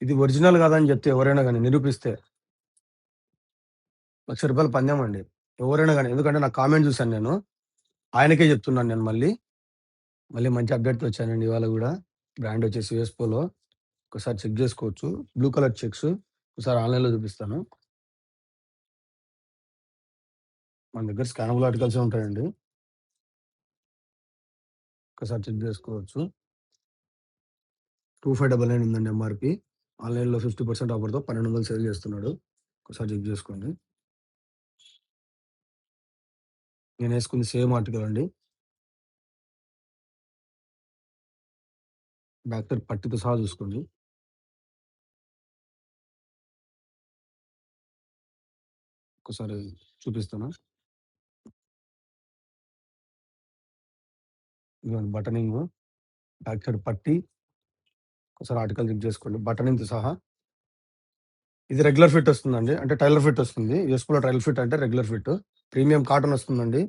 ఇది ఒరిజినల్ కాదని చెప్తే ఎవరైనా గాని నిరూపిస్తే రూ. 1,00,000 పందెం అండి. ఎవరైనా గాని. ఎందుకంటే నా కామెంట్ చూసాను నేను. ఆయనకే చెప్తున్నాను నేను మళ్ళీ. మళ్ళీ మంచి అప్‌డేట్‌తో వచ్చానండి ఇవాళ గూడా. బ్రాండ్ వచ్చేసి యూఎస్ పోలో. ఒకసారి చెక్ జేసుకోవచ్చు. Blue colour checks. ఒకసారి ఆన్‌లైన్‌లో చూపిస్తాను. మన దగ్గర స్కానబుల్ ఆర్టికల్సే ఉంటాయండి. ఒకసారి చెక్ జేసుకోవచ్చు. 2599 ఉందండి ఎంఆర్‌పీ. ఆన్‌లైన్‌లో 50% ఆఫర్‌తో 1200 సేల్ చేస్తున్నాడు. ఒకసారి చెక్ జేసుకోండి. నేనేసుకుంది సేమ్ ఆర్టికల్ అండి. బ్యాక్ సైడ్ పట్టీతో సహా చూసుకోండి. ఒకసారి చూపిస్తాను. ఇదిగోండి బటనింగు, బ్యాక్ సైడ్ పట్టీ, ఒకసారి ఆర్టికల్ చెక్ జేసుకోండి. బటనింగ్‌తో సహా. ఇది రెగ్యులర్ ఫిట్ వస్తుందండి. అంటే టైలర్ ఫిట్ వస్తుంది. యూఎస్ పోలో టైలర్ ఫిట్ అంటే రెగ్యులర్ ఫిట్. ప్రీమియం కాటన్ వస్తుందండి.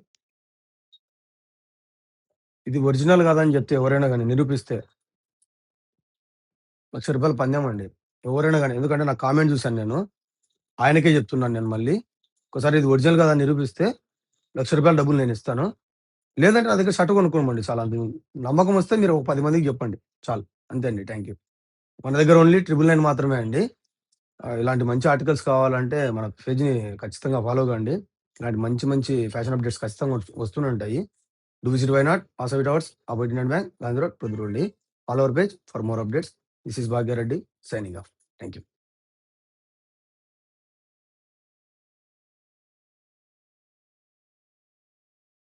ఇది ఒరిజినల్ కాదని చెప్తే ఎవరైనా గాని నిరూపిస్తే రూ. 1,00,000 పందెం అండి. ఎవరైనా గాని. ఎందుకంటే నా కామెంట్ చూసాను నేను. ఆయనకే చెప్తున్నాను నేను మళ్ళీ. ఒకసారి ఇది ఒరిజినల్ కాదని నిరూపిస్తే రూ. 1,00,000 డబ్బులు నేనిస్తాను. లేదంటే నా దగ్గర షర్ట్ కొనుక్కోమండి చాలా. నమ్మకం వస్తే మీరు ఒక 10 మందికి చెప్పండి. చాలు. అంతే అండి. Thank you. మన దగ్గర ఓన్లీ 999 మాత్రమే అండి. ఇలాంటి మంచి ఆర్టికల్స్ కావాలంటే మన పేజ్‌ని ఖచ్చితంగా ఫాలో కండి. ఇలాంటి మంచి మంచి ఫ్యాషన్ అప్‌డేట్స్ ఖచ్చితంగా వస్తూనే ఉంటాయి. Do visit why not pass out hours about Indian bank Gandhi road, Proddatur. Follow our page for more updates. This is Bhagyareddy signing off. Thank you.